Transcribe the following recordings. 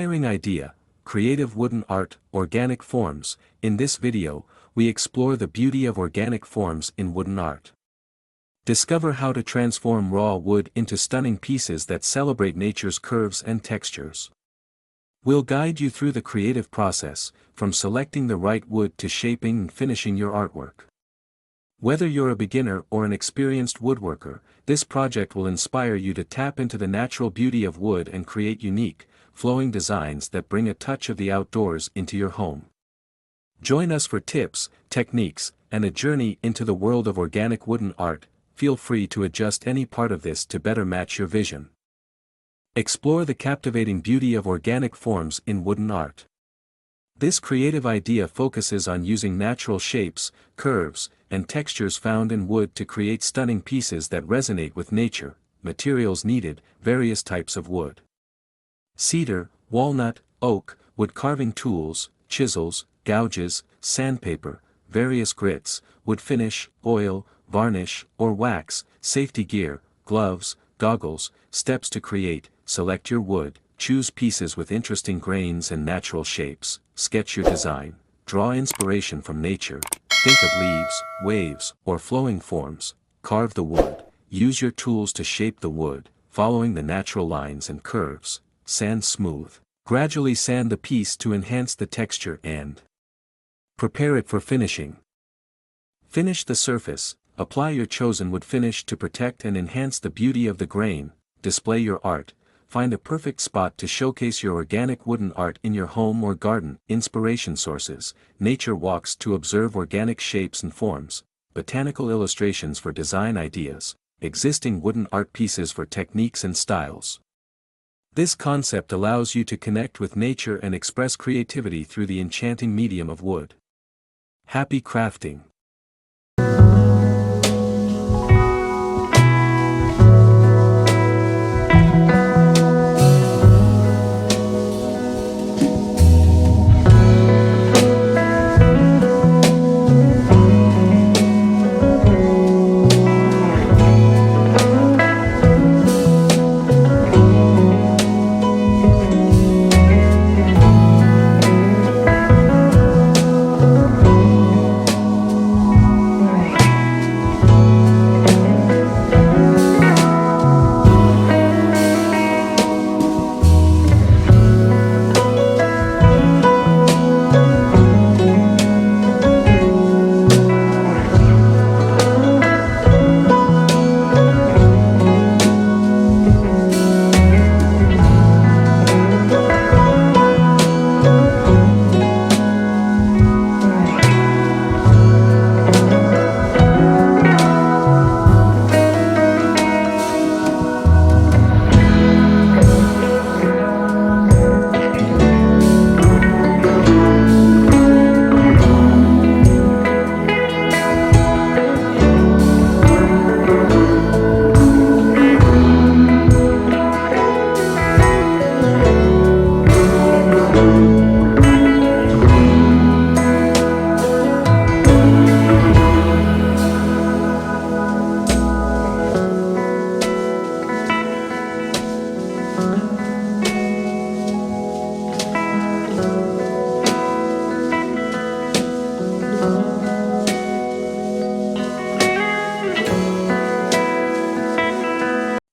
Inspiring idea, creative wooden art, organic forms. In this video, we explore the beauty of organic forms in wooden art. Discover how to transform raw wood into stunning pieces that celebrate nature's curves and textures. We'll guide you through the creative process, from selecting the right wood to shaping and finishing your artwork. Whether you're a beginner or an experienced woodworker, this project will inspire you to tap into the natural beauty of wood and create unique, flowing designs that bring a touch of the outdoors into your home. Join us for tips, techniques, and a journey into the world of organic wooden art. Feel free to adjust any part of this to better match your vision. Explore the captivating beauty of organic forms in wooden art. This creative idea focuses on using natural shapes, curves, and textures found in wood to create stunning pieces that resonate with nature. Materials needed: various types of wood. Cedar, walnut, oak, wood carving tools, chisels, gouges, sandpaper, various grits, wood finish, oil, varnish, or wax, safety gear, gloves, goggles, steps to create. Select your wood, choose pieces with interesting grains and natural shapes, sketch your design, draw inspiration from nature, think of leaves, waves, or flowing forms, carve the wood, use your tools to shape the wood, following the natural lines and curves, sand smooth, gradually sand the piece to enhance the texture and prepare it for finishing. Finish the surface, apply your chosen wood finish to protect and enhance the beauty of the grain, display your art. Find a perfect spot to showcase your organic wooden art in your home or garden. Inspiration sources: nature walks to observe organic shapes and forms, botanical illustrations for design ideas, existing wooden art pieces for techniques and styles. This concept allows you to connect with nature and express creativity through the enchanting medium of wood. Happy crafting!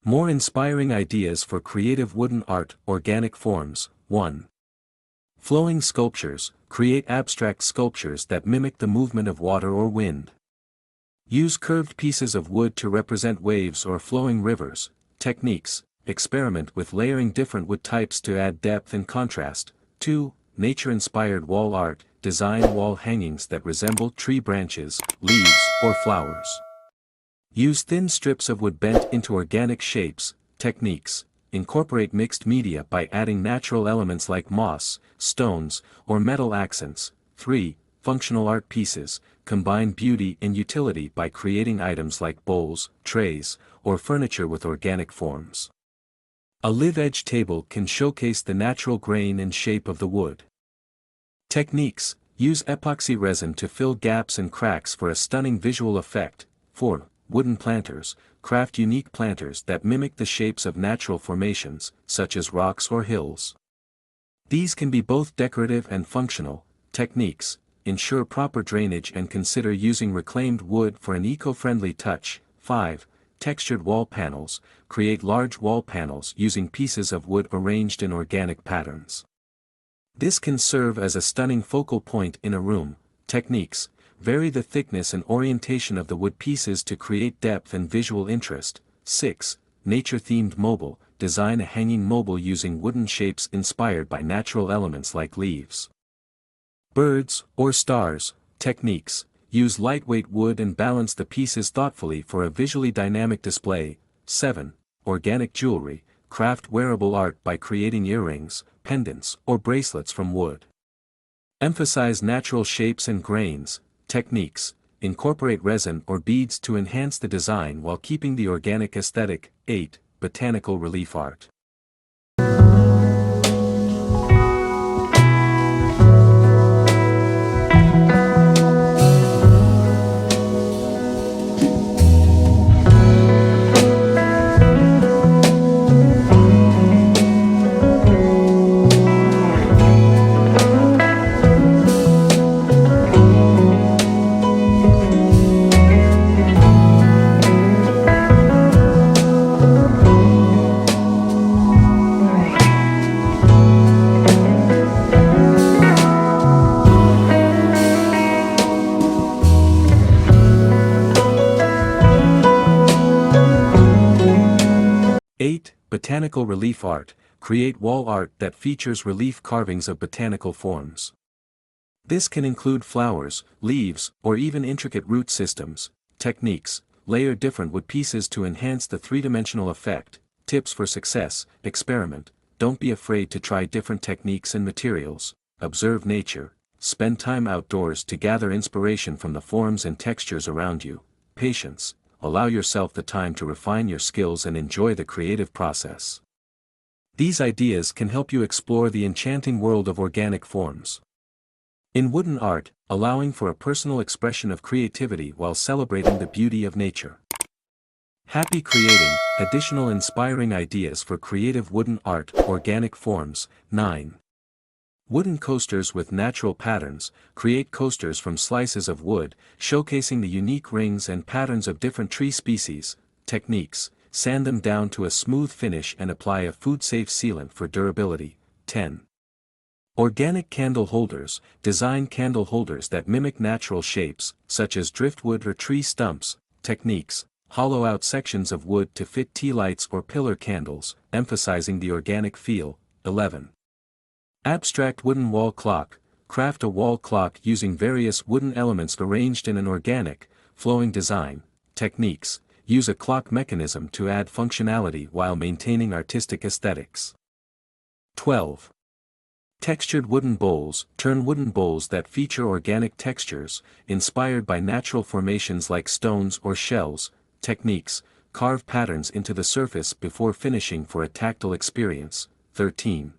More inspiring ideas for creative wooden art, organic forms. 1. Flowing sculptures. Create abstract sculptures that mimic the movement of water or wind. Use curved pieces of wood to represent waves or flowing rivers. Techniques. Experiment with layering different wood types to add depth and contrast. 2. Nature-inspired wall art. Design wall hangings that resemble tree branches, leaves, or flowers. Use thin strips of wood bent into organic shapes. Techniques. Incorporate mixed media by adding natural elements like moss, stones, or metal accents. 3. Functional art pieces. Combine beauty and utility by creating items like bowls, trays, or furniture with organic forms. A live-edge table can showcase the natural grain and shape of the wood. Techniques. Use epoxy resin to fill gaps and cracks for a stunning visual effect. 4. Wooden planters. Craft unique planters that mimic the shapes of natural formations, such as rocks or hills. These can be both decorative and functional. Techniques: ensure proper drainage and consider using reclaimed wood for an eco-friendly touch. 5. Textured wall panels: create large wall panels using pieces of wood arranged in organic patterns. This can serve as a stunning focal point in a room. Techniques: vary the thickness and orientation of the wood pieces to create depth and visual interest. 6. Nature-themed mobile: design a hanging mobile using wooden shapes inspired by natural elements like leaves, birds, or stars. Techniques: use lightweight wood and balance the pieces thoughtfully for a visually dynamic display. 7. Organic jewelry: craft wearable art by creating earrings, pendants, or bracelets from wood. Emphasize natural shapes and grains. Techniques: incorporate resin or beads to enhance the design while keeping the organic aesthetic. 8. Botanical relief art. 8. Botanical relief art: create wall art that features relief carvings of botanical forms. This can include flowers, leaves, or even intricate root systems. Techniques: layer different wood pieces to enhance the three-dimensional effect. Tips for success: experiment, don't be afraid to try different techniques and materials, observe nature, spend time outdoors to gather inspiration from the forms and textures around you. Patience: allow yourself the time to refine your skills and enjoy the creative process. These ideas can help you explore the enchanting world of organic forms. In wooden art, allowing for a personal expression of creativity while celebrating the beauty of nature. Happy creating additional inspiring ideas for creative wooden art, organic forms. 9. Wooden coasters with natural patterns: create coasters from slices of wood, showcasing the unique rings and patterns of different tree species. Techniques: sand them down to a smooth finish and apply a food-safe sealant for durability. 10. Organic candle holders: design candle holders that mimic natural shapes, such as driftwood or tree stumps. Techniques: hollow out sections of wood to fit tea lights or pillar candles, emphasizing the organic feel. 11. Abstract wooden wall clock: craft a wall clock using various wooden elements arranged in an organic, flowing design. Techniques: use a clock mechanism to add functionality while maintaining artistic aesthetics. 12. Textured wooden bowls: turn wooden bowls that feature organic textures, inspired by natural formations like stones or shells. Techniques: carve patterns into the surface before finishing for a tactile experience. 13.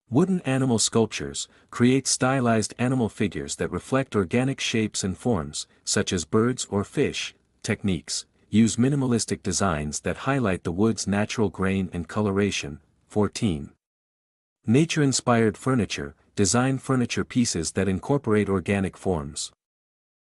Wooden animal sculptures: create stylized animal figures that reflect organic shapes and forms, such as birds or fish. Techniques: use minimalistic designs that highlight the wood's natural grain and coloration. 14. Nature-inspired furniture: design furniture pieces that incorporate organic forms.